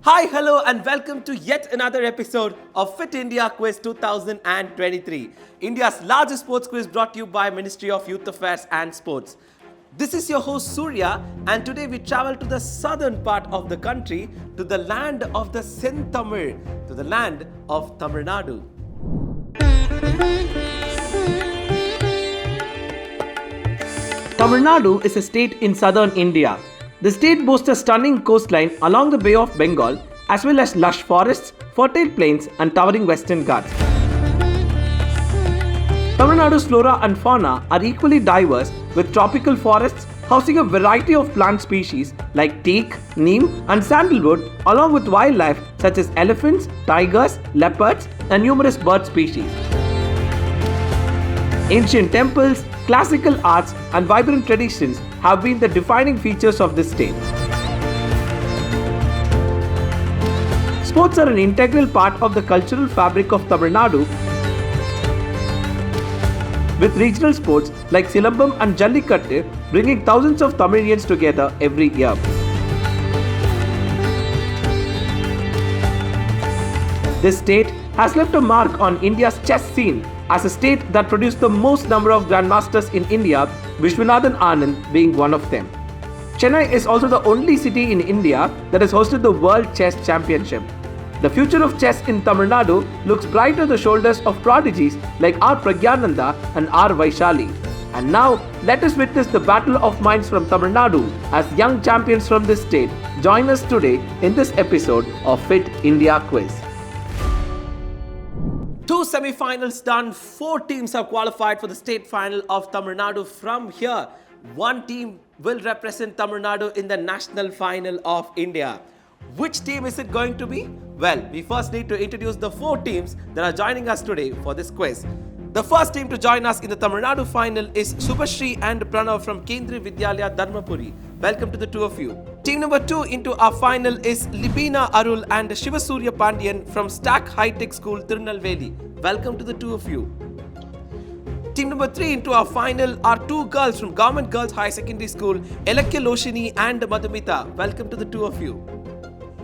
Hi, hello, and welcome to yet another episode of Fit India Quiz 2023, India's largest sports quiz brought to you by Ministry of Youth Affairs and Sports. This is your host Surya, and today we travel to the southern part of the country, to the land of the Sentamil, to the land of Tamil Nadu. Tamil Nadu is a state in southern India. The state boasts a stunning coastline along the Bay of Bengal, as well as lush forests, fertile plains, and towering western ghats. Tamil Nadu's flora and fauna are equally diverse, with tropical forests housing a variety of plant species like teak, neem, and sandalwood, along with wildlife such as elephants, tigers, leopards, and numerous bird species. Ancient temples, classical arts, and vibrant traditions have been the defining features of this state. Sports are an integral part of the cultural fabric of Tamil Nadu, with regional sports like Silambam and Jallikattu bringing thousands of Tamilians together every year. This state has left a mark on India's chess scene as a state that produced the most number of grandmasters in India, Vishwanathan Anand being one of them. Chennai is also the only city in India that has hosted the World Chess Championship. The future of chess in Tamil Nadu looks bright on the shoulders of prodigies like R. Pragyananda and R. Vaishali. And now, let us witness the battle of minds from Tamil Nadu as young champions from this state join us today in this episode of Fit India Quiz. Two semi-finals done, 4 teams have qualified for the state final of Tamil Nadu. From here, one team will represent Tamil Nadu in the national final of India. Which team is it going to be? Well, we first need to introduce the 4 teams that are joining us today for this quiz. The first team to join us in the Tamil Nadu final is Subhashri and Pranav from Kendriya Vidyalaya Dharmapuri. Welcome to the two of you. Team number 2 into our final is Libina Arul and Shivasurya Pandian from Stack High Tech School, Tirunelveli. Welcome to the two of you. Team number 3 into our final are 2 girls from Government Girls High Secondary School, Elakya Loshini and Madhumita. Welcome to the two of you.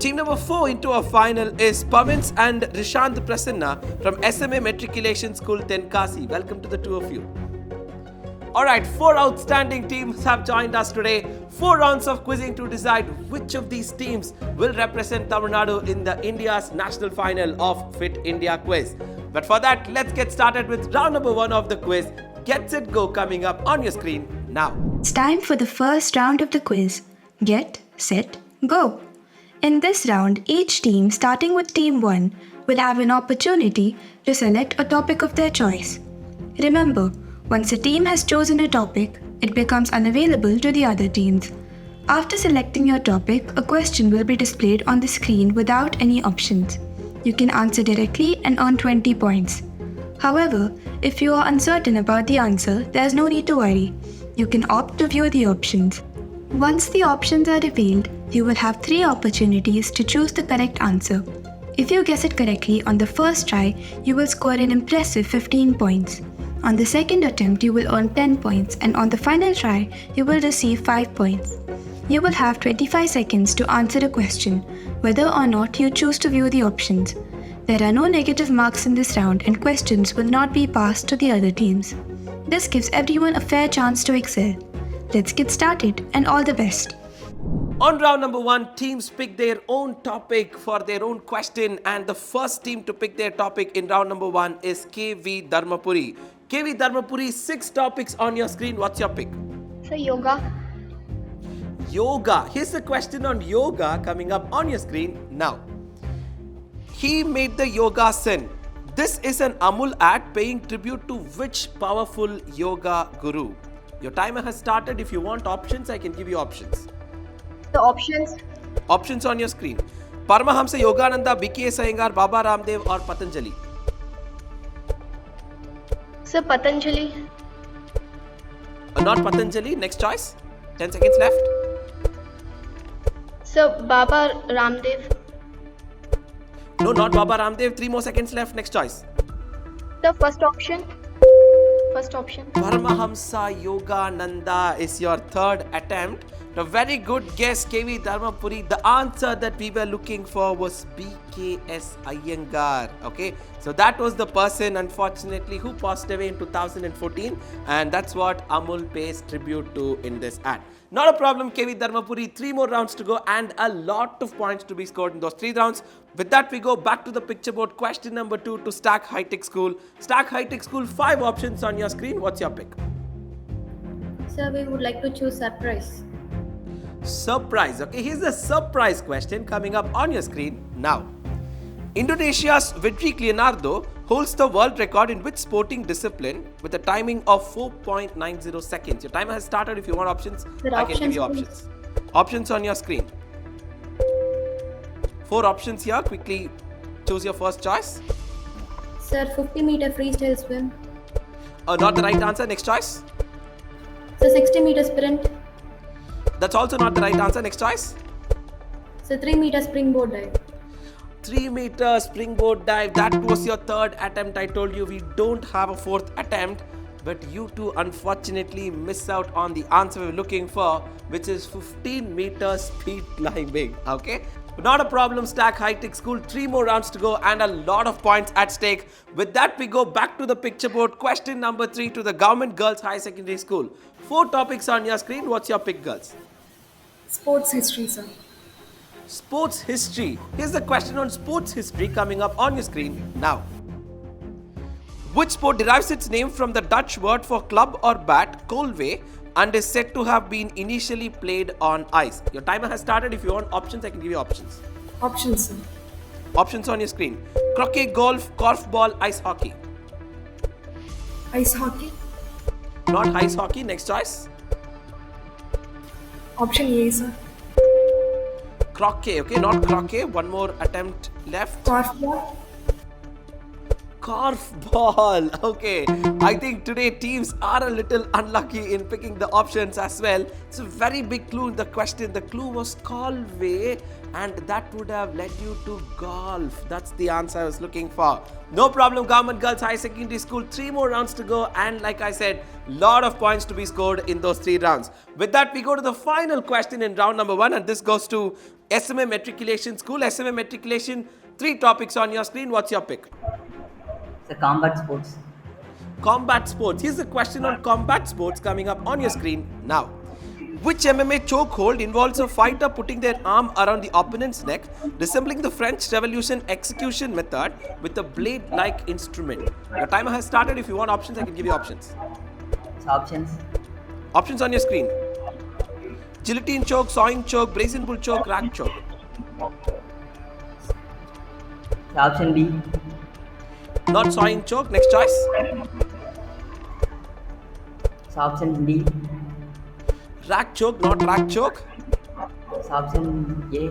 Team number 4 into our final is Pavins and Rishant Prasanna from SMA Matriculation School, Tenkasi. Welcome to the two of you. Alright, 4 outstanding teams have joined us today. 4 rounds of quizzing to decide which of these teams will represent Tamil Nadu in the India's national final of Fit India Quiz. But for that, let's get started with round number 1 of the quiz. Get Set Go coming up on your screen now. It's time for the first round of the quiz. Get, Set, Go. In this round, each team, starting with Team 1, will have an opportunity to select a topic of their choice. Remember, once a team has chosen a topic, it becomes unavailable to the other teams. After selecting your topic, a question will be displayed on the screen without any options. You can answer directly and earn 20 points. However, if you are uncertain about the answer, there's no need to worry. You can opt to view the options. Once the options are revealed, you will have 3 opportunities to choose the correct answer. If you guess it correctly on the first try, you will score an impressive 15 points. On the second attempt, you will earn 10 points, and on the final try, you will receive 5 points. You will have 25 seconds to answer a question, whether or not you choose to view the options. There are no negative marks in this round, and questions will not be passed to the other teams. This gives everyone a fair chance to excel. Let's get started, and all the best. On round number 1, teams pick their own topic for their own question, and the first team to pick their topic in round number 1 is KV Dharmapuri. KV Dharmapuri, 6 topics on your screen. What's your pick? So yoga. Yoga. Here's the question on yoga coming up on your screen now. He made the yoga sin. This is an Amul ad paying tribute to which powerful yoga guru? Your timer has started. If you want options, I can give you options. The options. Options on your screen. Paramahamsa Yogananda, BKS Iyengar, Baba Ramdev or Patanjali? So Patanjali. Not Patanjali. Next choice. 10 seconds left. So Baba Ramdev. No, not Baba Ramdev. 3 more seconds left. Next choice. The first option. First option. Paramahamsa Yogananda is your third attempt. A very good guess, KV Dharmapuri. The answer that we were looking for was BKS Iyengar. Okay, so that was the person, unfortunately, who passed away in 2014, and that's what Amul pays tribute to in this ad. Not a problem, KV Dharmapuri. 3 more rounds to go and a lot of points to be scored in those 3 rounds. With that, we go back to the picture board. Question number 2 to Stack High Tech School. Stack High Tech School, 5 options on your screen. What's your pick? Sir, we would like to choose surprise. Surprise. Okay, here's the surprise question coming up on your screen now. Indonesia's Vidrik Leonardo holds the world record in which sporting discipline with a timing of 4.90 seconds. Your timer has started. If you want options, Sir, I can give you options, options. Options on your screen. 4 options here. Quickly choose your first choice. Sir, 50-meter freestyle swim. Not the right answer. Next choice. Sir, 60-meter sprint. That's also not the right answer. Next choice. Sir, 3-meter springboard dive. 3-meter springboard dive. That was your third attempt. I told you we don't have a fourth attempt, but you two unfortunately miss out on the answer we were looking for, which is 15-meter speed climbing. Okay, not a problem. Stack High Tech School, 3 more rounds to go and a lot of points at stake. With that, we go back to the picture board. Question number 3 to the Government Girls High Secondary School. 4 topics on your screen. What's your pick, girls? Sports history, sir. Sports history. Here's the question on sports history coming up on your screen now. Which sport derives its name from the Dutch word for club or bat, kolwe, and is said to have been initially played on ice? Your timer has started. If you want options, I can give you options. Options, sir. Options on your screen. Croquet, golf, korfball, ice hockey. Ice hockey. Not ice hockey. Next choice. Option A, sir. Croquet. Okay, not croquet. One more attempt left. Korfball. Korfball. Okay, I think today teams are a little unlucky in picking the options as well. It's a very big clue in the question. The clue was Galway, and that would have led you to golf. That's the answer I was looking for. No problem, Government Girls High Secondary School. 3 more rounds to go, and like I said, lot of points to be scored in those 3 rounds. With that, we go to the final question in round number 1, and this goes to SMA Matriculation School. SMA Matriculation, 3 topics on your screen. What's your pick? The combat sports. Combat sports. Here's the question on combat sports coming up on your screen now. Which MMA chokehold involves a fighter putting their arm around the opponent's neck, resembling the French Revolution execution method with a blade-like instrument? Your timer has started. If you want options, I can give you options. So options. Options on your screen. Guillotine choke, sawing choke, brazen bull choke, rack choke. So option B. Not sawing choke. Next choice. So option D. Rack choke, not rack choke. So option A.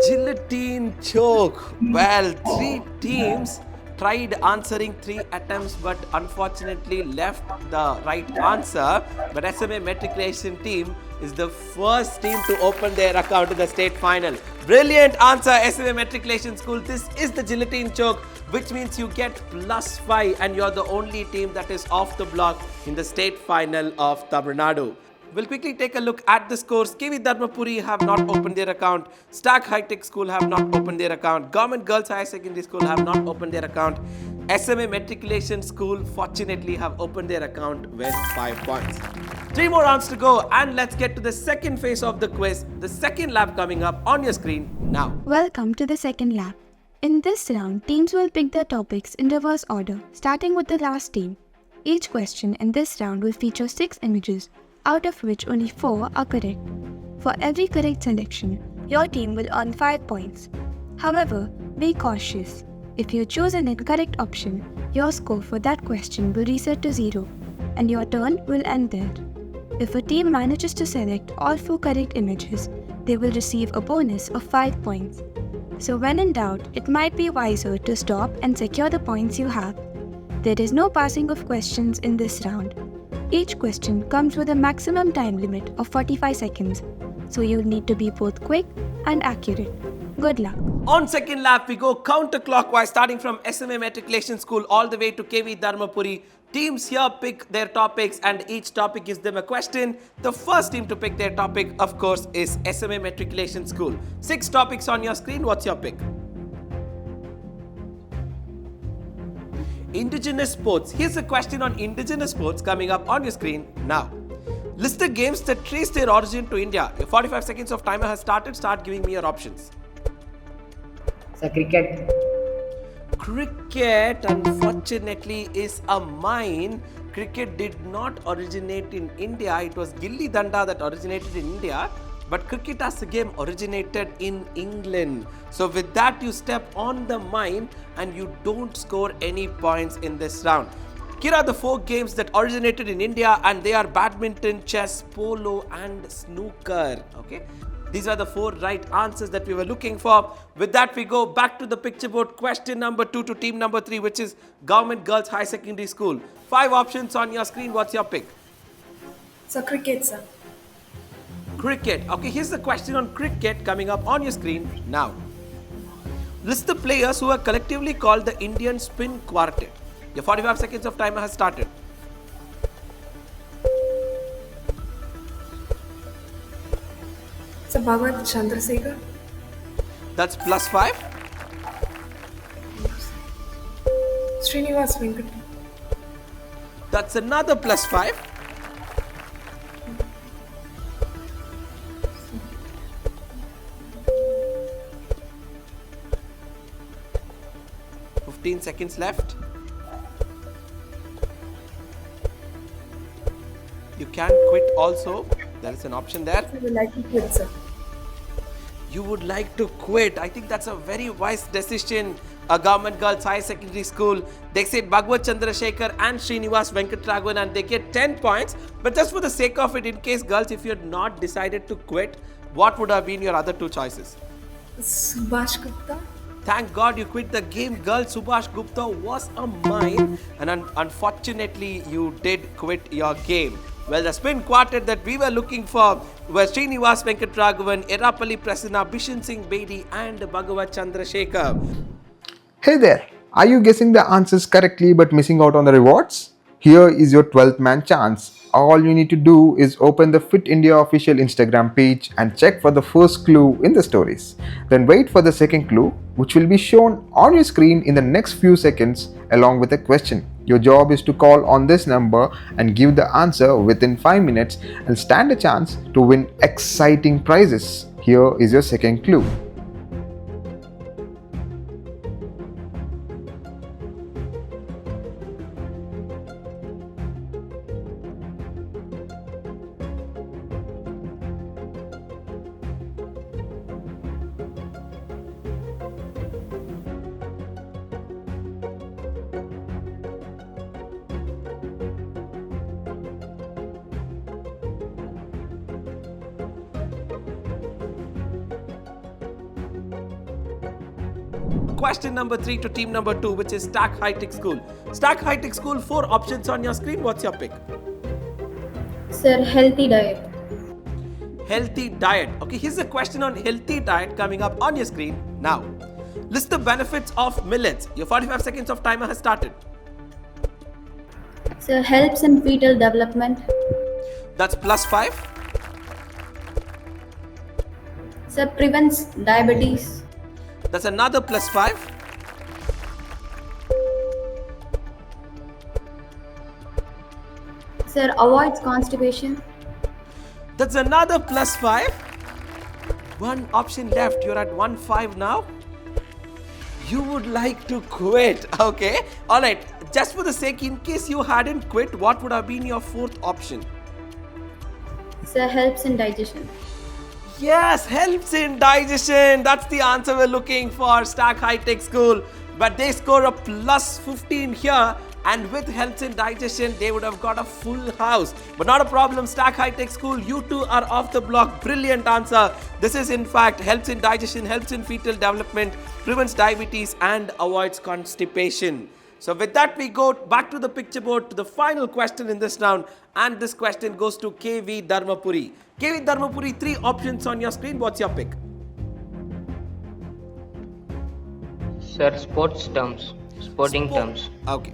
Guillotine choke. Well, 3 teams tried answering 3 attempts but unfortunately left the right answer. But SMA Matriculation team is the first team to open their account in the state final. Brilliant answer, SMA Matriculation School. This is the guillotine choke, which means you get +5 and you're the only team that is off the block in the state final of Tamil Nadu. We'll quickly take a look at the scores. KV Dharmapuri have not opened their account. Stack High Tech School have not opened their account. Government Girls High Secondary School have not opened their account. SMA Matriculation School fortunately have opened their account with 5 points. 3 more rounds to go, and let's get to the second phase of the quiz. The second lap coming up on your screen now. Welcome to the second lap. In this round, teams will pick their topics in reverse order, starting with the last team. Each question in this round will feature 6 images, out of which only 4 are correct. For every correct selection, your team will earn 5 points. However, be cautious. If you choose an incorrect option, your score for that question will reset to 0, and your turn will end there. If a team manages to select all 4 correct images, they will receive a bonus of 5 points. So when in doubt, it might be wiser to stop and secure the points you have. There is no passing of questions in this round. Each question comes with a maximum time limit of 45 seconds, so you'll need to be both quick and accurate. Good luck. On second lap, we go counterclockwise, starting from SMA Matriculation School all the way to KV Dharmapuri. Teams here pick their topics and each topic gives them a question. The first team to pick their topic, of course, is SMA Matriculation School. 6 topics on your screen. What's your pick? Indigenous sports. Here's a question on indigenous sports coming up on your screen now. List the games that trace their origin to India. Your 45 seconds of timer has started. Start giving me your options. Sir, cricket. Cricket, unfortunately, is a mine. Cricket did not originate in India. It was Gilli Danda that originated in India. But cricket as a game originated in England. So with that, you step on the mine and you don't score any points in this round. Here are the 4 games that originated in India, and they are badminton, chess, polo and snooker. Okay. These are the 4 right answers that we were looking for. With that, we go back to the picture board. Question number 2 to team number 3, which is Government Girls High Secondary School. 5 options on your screen. What's your pick? Sir, cricket, sir. Cricket. Okay, here's the question on cricket coming up on your screen now. List the players who are collectively called the Indian Spin Quartet. Your 45 seconds of timer has started. Sir, Bhagat Chandrasekhar. That's +5. Srinivas Venkat. That's another +5. Seconds left. You can quit also. There is an option there. I would like to quit, sir. You would like to quit. I think that's a very wise decision. A Government Girls High Secondary School. They said Bhagwat Chandrasekhar and Srinivas Venkatraghavan, and they get 10 points. But just for the sake of it, in case girls, if you had not decided to quit, what would have been your other 2 choices? Subhash Gupta. Thank God you quit the game, girl. Subhash Gupta was a mine, and unfortunately you did quit your game. Well, the spin quartet that we were looking for were Srinivas Venkatraghavan, Erapalli Prasanna, Bishan Singh Bedi and Bhagavat Chandrasekhar. Hey there, are you guessing the answers correctly but missing out on the rewards? Here is your 12th man chance. All you need to do is open the Fit India official Instagram page and check for the first clue in the stories. Then wait for the second clue, which will be shown on your screen in the next few seconds along with a question. Your job is to call on this number and give the answer within 5 minutes and stand a chance to win exciting prizes. Here is your second clue. Question number 3 to team number 2, which is Stack High Tech School. Stack High Tech School, 4 options on your screen. What's your pick? Sir, healthy diet. Healthy diet. Okay, here's a question on healthy diet coming up on your screen now. List the benefits of millets. Your 45 seconds of timer has started. Sir, helps in fetal development. That's +5. Sir, prevents diabetes. That's another +5. Sir, avoids constipation. That's another +5. One option left. You're at 1-5 now. You would like to quit. Okay. Alright. Just for the sake, in case you hadn't quit, what would have been your 4th option? Sir, helps in digestion. Yes, helps in digestion. That's the answer we're looking for. Stack High Tech School. But they score a +15 here. And with helps in digestion, they would have got a full house. But not a problem. Stack High Tech School, you two are off the block. Brilliant answer. This is in fact helps in digestion, helps in fetal development, prevents diabetes and avoids constipation. So with that, we go back to the picture board to the final question in this round. And this question goes to KV Dharmapuri. KV Dharmapuri, 3 options on your screen. What's your pick? Sir, sports terms. Sporting terms. Okay.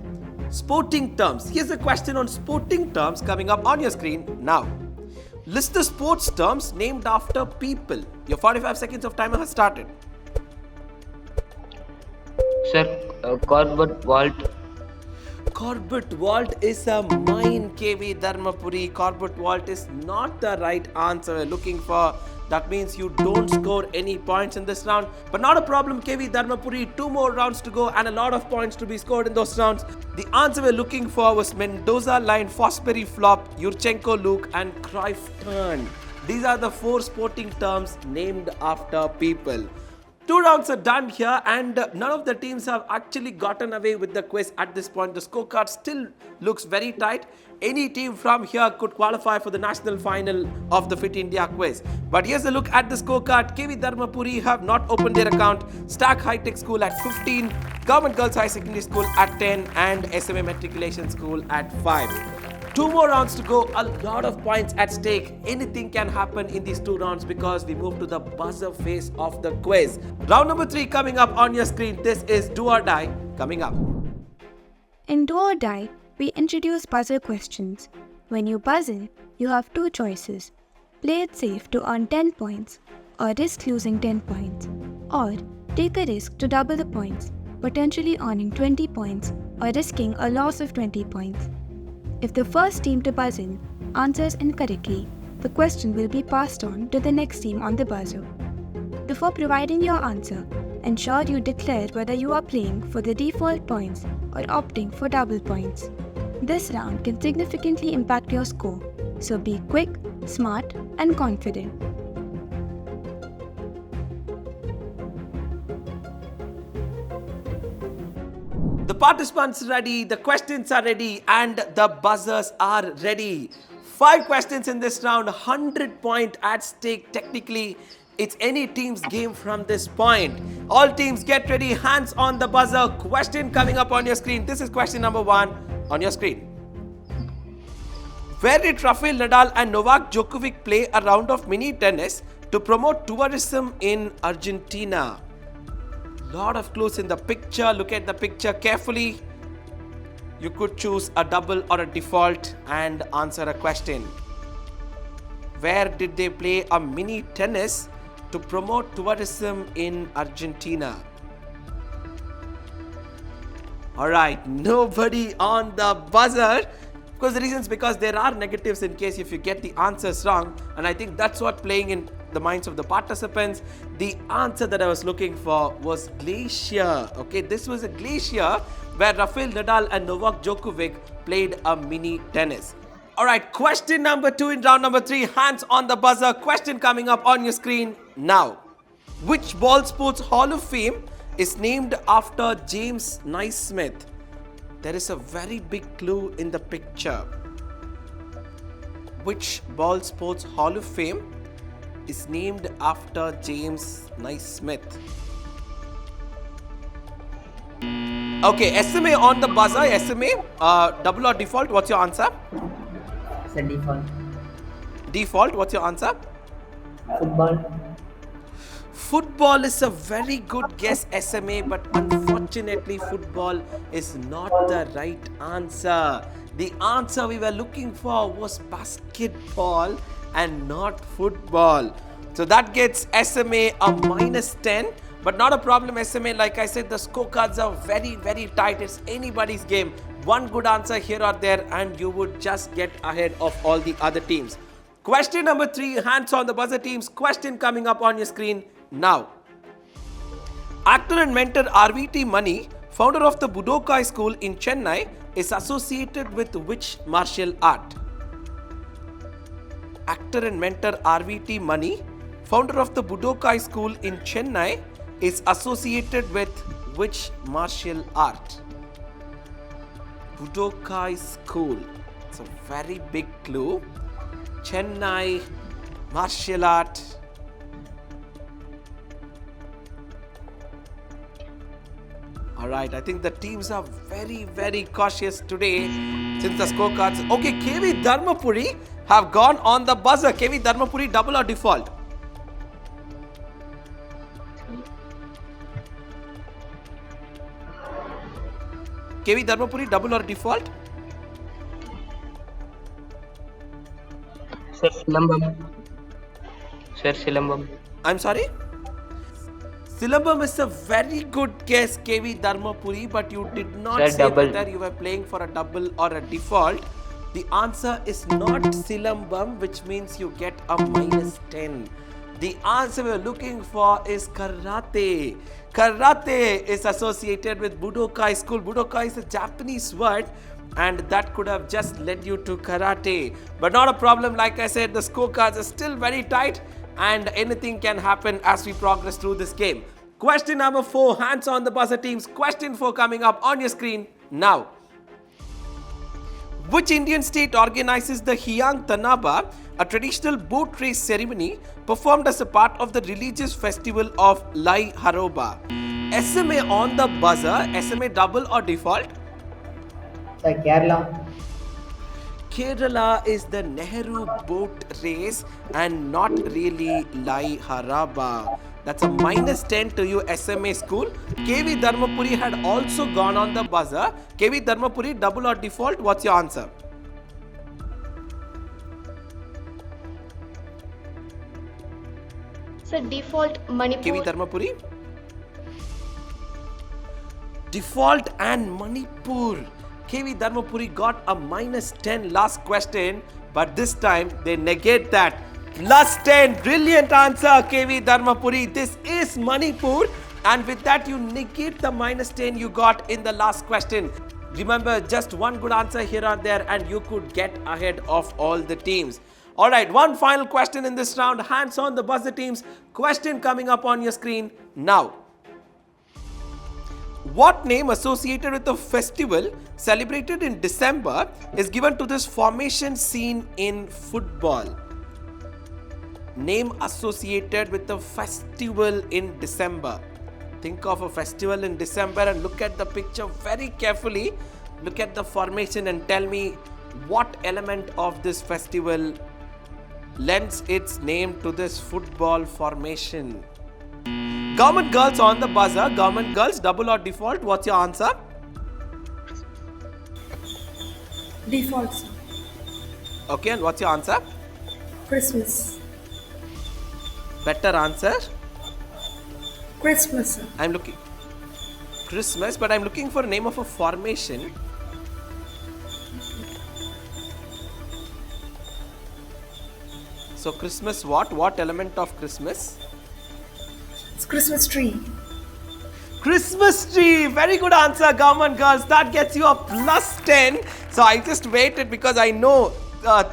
Sporting terms. Here's a question on sporting terms coming up on your screen now. List the sports terms named after people. Your 45 seconds of timer has started. Sir, Corbett vault. Corbett vault is a mine, KV Dharmapuri. Corbett vault is not the right answer we're looking for. That means you don't score any points in this round. But not a problem, KV Dharmapuri. 2 more rounds to go and a lot of points to be scored in those rounds. The answer we're looking for was Mendoza line, Fosbury flop, Yurchenko Luke, and Cruyff turn. These are the 4 sporting terms named after people. 2 rounds are done here and none of the teams have actually gotten away with the quiz at this point. The scorecard still looks very tight. Any team from here could qualify for the national final of the Fit India quiz. But here's a look at the scorecard. KV Dharmapuri have not opened their account. Stack High Tech School at 15, Government Girls High Secondary School at 10 and SMA Matriculation School at 5. 2 more rounds to go, a lot of points at stake. Anything can happen in these 2 rounds because we move to the buzzer phase of the quiz. Round number 3 coming up on your screen. This is Do or Die coming up. In Do or Die, we introduce buzzer questions. When you buzz in, you have 2 choices. Play it safe to earn 10 points, or risk losing 10 points, or take a risk to double the points, potentially earning 20 points or risking a loss of 20 points. If the first team to buzz in answers incorrectly, the question will be passed on to the next team on the buzzer. Before providing your answer, ensure you declare whether you are playing for the default points or opting for double points. This round can significantly impact your score, so be quick, smart, and confident. The participants are ready, the questions are ready, and the buzzers are ready. 5 questions in this round, 100 points at stake. Technically, it's any team's game from this point. All teams get ready, hands on the buzzer. Question coming up on your screen. This is question number 1 on your screen. Where did Rafael Nadal and Novak Djokovic play a round of mini tennis to promote tourism in Argentina? Lot of clues in the picture. Look at the picture carefully. You could choose a double or a default and answer a question. Where did they play a mini tennis to promote tourism in Argentina? Alright, nobody on the buzzer. Of course, the reason is because there are negatives in case if you get the answers wrong, and I think that's what playing in the minds of the participants. The answer that I was looking for was glacier. Okay, this was a glacier where Rafael Nadal and Novak Djokovic played a mini tennis. Alright, question number 2 in round number 3. Hands on the buzzer. Question coming up on your screen now. Which Ball Sports Hall of Fame is named after James Naismith? There is a very big clue in the picture. Which Ball Sports Hall of Fame is named after James Naismith? Okay, SMA on the buzzer. SMA, double or default? What's your answer? It's a default. Default, what's your answer? Football. Football is a very good guess, SMA, but unfortunately, football is not the right answer. The answer we were looking for was basketball and not football. So that gets SMA a -10, but not a problem, SMA. Like I said, the scorecards are very, very tight. It's anybody's game. One good answer here or there, and you would just get ahead of all the other teams. Question number 3, hands on the buzzer teams. Question coming up on your screen now. Actor and mentor RVT Mani, founder of the Budokai School in Chennai, is associated with which martial art? Actor and mentor RVT Mani, founder of the Budokai School in Chennai, is associated with which martial art? Budokai School. It's a very big clue. Chennai, martial art. Alright, I think the teams are very, very cautious today since the scorecards. Okay, KV Dharmapuri have gone on the buzzer. KV Dharmapuri, double or default? KV Dharmapuri, double or default? Sir, Silambam. Sir, Silambam. I'm sorry? Silambam is a very good guess, KV Dharmapuri, but you did not Sir, say double. whether you were playing for a double or a default. The answer is not Silambam, which means you get a -10. The answer we're looking for is karate. Karate is associated with Budokai school. Budokai is a Japanese word, and that could have just led you to karate. But not a problem, like I said, the scorecards are still very tight, and anything can happen as we progress through this game. Question number 4, hands on the buzzer teams. Question 4 coming up on your screen now. Which Indian state organizes the Hiyang Tanaba, a traditional boat race ceremony performed as a part of the religious festival of Lai Haroba? SMA on the buzzer, SMA double or default? Sir, Kerala. Kerala is the Nehru boat race and not really Lai Haraba. That's a -10 to you, SMA school. KV Dharmapuri had also gone on the buzzer. KV Dharmapuri, double or default? What's your answer? So default Manipur. KV Dharmapuri? Default and Manipur. KV Dharmapuri got a -10 last question, but this time they negate that. +10, brilliant answer, KV Dharmapuri. This is Manipur, and with that you negate the -10 you got in the last question. Remember, just one good answer here or there and you could get ahead of all the teams. Alright, one final question in this round. Hands on the buzzer teams. Question coming up on your screen now. What name associated with the festival celebrated in December is given to this formation seen in football? Name associated with the festival in December. Think of a festival in December and look at the picture very carefully. Look at the formation and tell me what element of this festival lends its name to this football formation. Government girls on the buzzer. Government girls, double or default? What's your answer? Default, sir. Okay, and what's your answer? Christmas. Better answer. Christmas, sir. I'm looking Christmas, but I'm looking for a name of a formation. So Christmas what? What element of Christmas? It's Christmas tree. Christmas tree. Very good answer, government girls. That gets you a +10. So I just waited because I know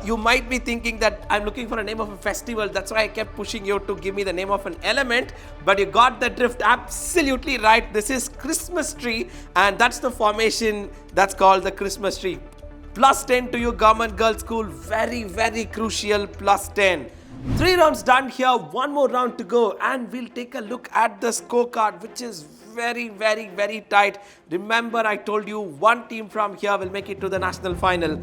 you might be thinking that I'm looking for a name of a festival. That's why I kept pushing you to give me the name of an element. But you got the drift absolutely right. This is Christmas tree, and that's the formation that's called the Christmas tree. +10 to you, government girls school. Very, very crucial +10. 3 rounds done here, one more round to go, and we'll take a look at the scorecard, which is very, very, very tight. Remember, I told you one team from here will make it to the national final.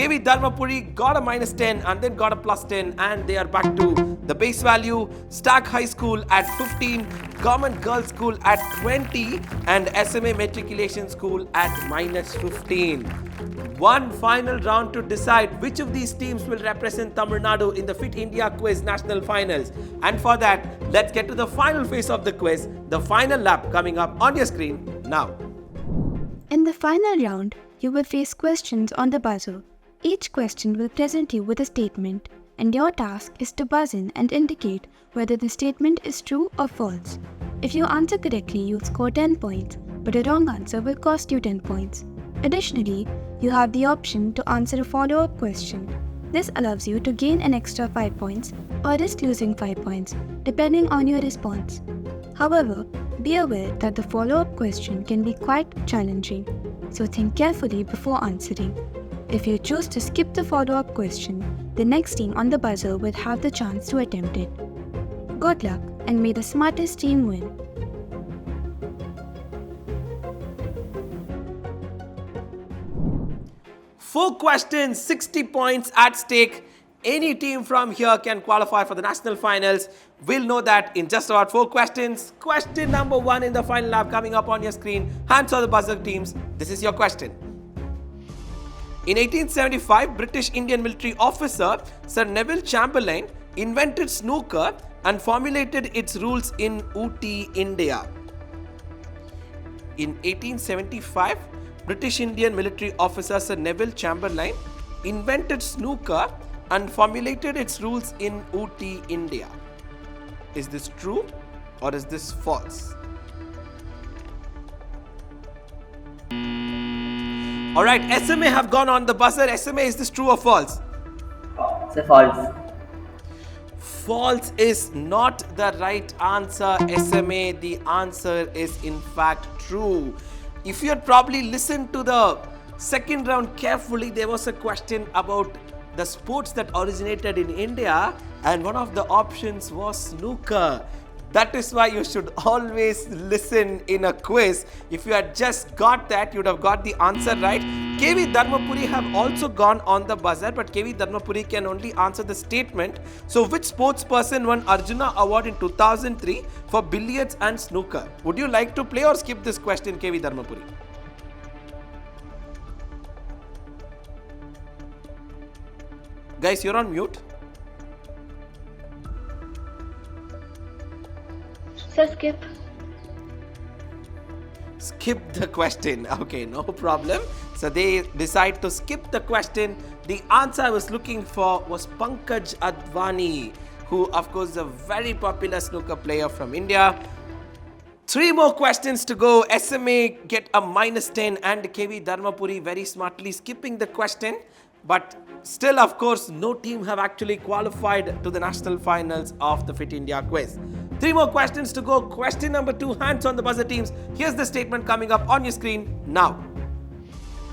KV Dharmapuri got a -10 and then got a +10, and they are back to the base value. Stack High School at 15, Government Girls School at 20, and SMA Matriculation School at -15. One final round to decide which of these teams will represent Tamil Nadu in the Fit India Quiz National Finals. And for that, let's get to the final phase of the quiz, the final lap coming up on your screen now. In the final round, you will face questions on the buzzer. Each question will present you with a statement, and your task is to buzz in and indicate whether the statement is true or false. If you answer correctly, you'll score 10 points, but a wrong answer will cost you 10 points. Additionally, you have the option to answer a follow-up question. This allows you to gain an extra 5 points or risk losing 5 points, depending on your response. However, be aware that the follow-up question can be quite challenging, so think carefully before answering. If you choose to skip the follow-up question, the next team on the buzzer will have the chance to attempt it. Good luck, and may the smartest team win. Four questions, 60 points at stake. Any team from here can qualify for the national finals. We'll know that in just about 4 questions. Question number 1 in the final lap coming up on your screen. Hands on the buzzer, teams. This is your question. In 1875, British Indian military officer Sir Neville Chamberlain invented snooker and formulated its rules in Ooty, India. In 1875, British Indian military officer Sir Neville Chamberlain invented snooker and formulated its rules in Ooty, India. Is this true or is this false? Alright, SMA have gone on the buzzer. SMA, is this true or false? Sir, false. False is not the right answer, SMA. The answer is in fact true. If you had probably listened to the second round carefully, there was a question about the sports that originated in India, and one of the options was snooker. That is why you should always listen in a quiz. If you had just got that, you would have got the answer right. KV Dharmapuri have also gone on the buzzer, but KV Dharmapuri can only answer the statement. So, which sports person won Arjuna Award in 2003 for billiards and snooker? Would you like to play or skip this question, KV Dharmapuri? Guys, you're on mute. Sir, skip. Skip the question. Okay, no problem. So they decide to skip the question. The answer I was looking for was Pankaj Advani, who of course is a very popular snooker player from India. 3 more questions to go. SMA get a -10 and KV Dharmapuri very smartly skipping the question. But still, of course, no team have actually qualified to the national finals of the Fit India quiz. 3 more questions to go. Question number 2, hands on the buzzer, teams. Here's the statement coming up on your screen now.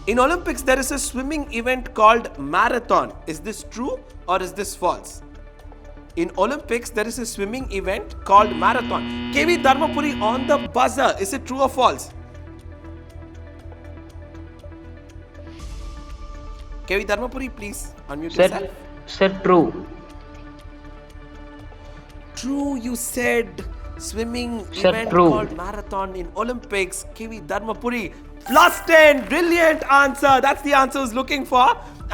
In Olympics, there is a swimming event called marathon. Is this true or is this false? In Olympics, there is a swimming event called marathon. KV Dharmapuri on the buzzer. Is it true or false? KV Dharmapuri, please unmute yourself. Sir, true. True, you said. Swimming Sir, event true. called marathon in Olympics. KV Dharmapuri, +10. Brilliant answer. That's the answer I was looking for.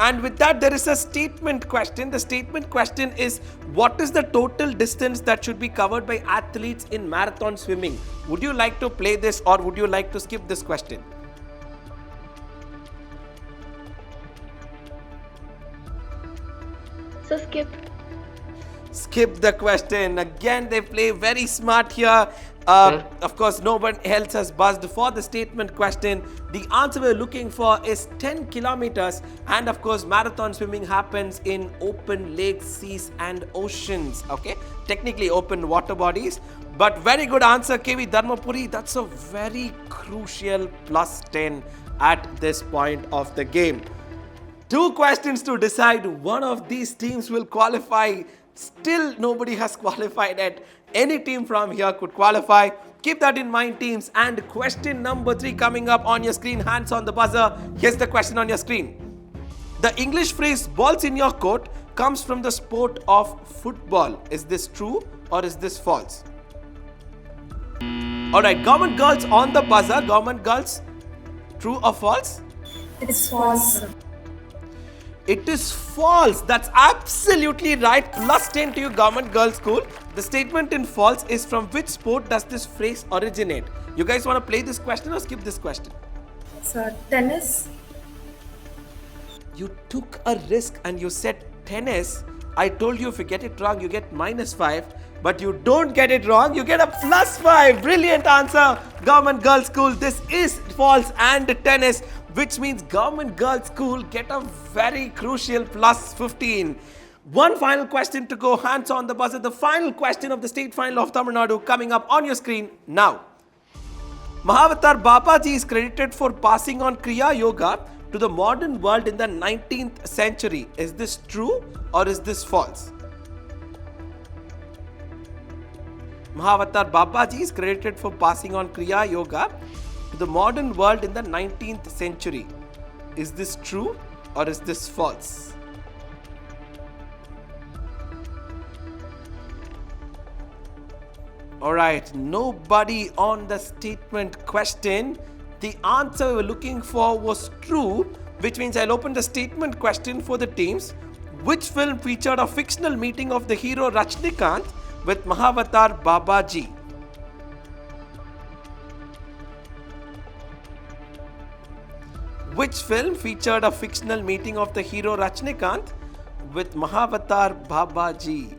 And with that, there is a statement question. The statement question is, what is the total distance that should be covered by athletes in marathon swimming? Would you like to play this or would you like to skip this question? Sir, skip. Skip the question. Again, they play very smart here. Of course, no one else has buzzed for the statement question. The answer we're looking for is 10 kilometers. And of course, marathon swimming happens in open lakes, seas and oceans. Okay, technically open water bodies. But very good answer, KV Dharmapuri. That's a very crucial +10 at this point of the game. 2 questions to decide. One of these teams will qualify. Still, nobody has qualified yet. Any team from here could qualify. Keep that in mind, teams. And question number 3 coming up on your screen. Hands on the buzzer. Here's the question on your screen. The English phrase balls in your court comes from the sport of football. Is this true or is this false? Alright, government girls on the buzzer. Government girls, true or false? It is false. It is false. That's absolutely right. +10 to you, Government Girls School. The statement in false is from which sport does this phrase originate? You guys want to play this question or skip this question? Sir, tennis. You took a risk and you said tennis. I told you if you get it wrong, you get -5. But you don't get it wrong, you get a +5. Brilliant answer, Government Girls School. This is false and tennis, which means Government Girls School get a very crucial +15. One final question to go. Hands on the buzzer. The final question of the state final of Tamil Nadu coming up on your screen now. Mahavatar Babaji is credited for passing on Kriya Yoga to the modern world in the 19th century. Is this true or is this false? Mahavatar Babaji is credited for passing on Kriya Yoga to the modern world in the 19th century. Is this true or is this false? Alright, nobody on the statement question. The answer we were looking for was true, which means I'll open the statement question for the teams. Which film featured a fictional meeting of the hero Rajnikant with Mahavatar Babaji? Which film featured a fictional meeting of the hero Rajnikant with Mahavatar Babaji?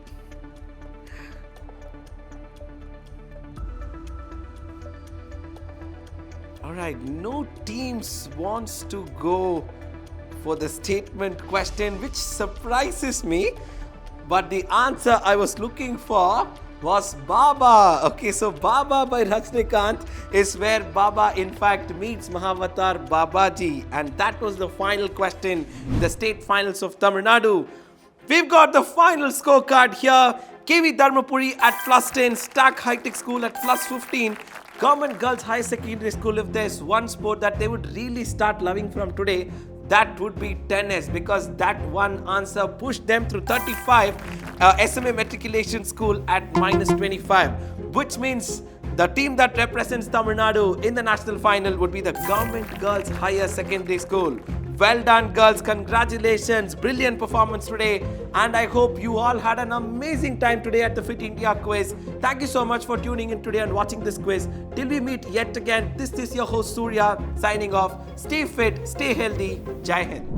Alright, no teams wants to go for the statement question, which surprises me. But the answer I was looking for was Baba. Okay, so Baba by Rajnikant is where Baba in fact meets Mahavatar Babaji. And that was the final question in the state finals of Tamil Nadu. We've got the final scorecard here. KV Dharmapuri at +10, Stack High Tech School at +15, Government Girls High Secondary School. If there's one sport that they would really start loving from today, that would be tennis, because that one answer pushed them through 35. SMA Matriculation School at -25, which means the team that represents Tamil Nadu in the national final would be the Government Girls Higher Secondary School. Well done, girls. Congratulations. Brilliant performance today. And I hope you all had an amazing time today at the Fit India quiz. Thank you so much for tuning in today and watching this quiz. Till we meet yet again, this is your host Surya signing off. Stay fit, stay healthy. Jai Hind.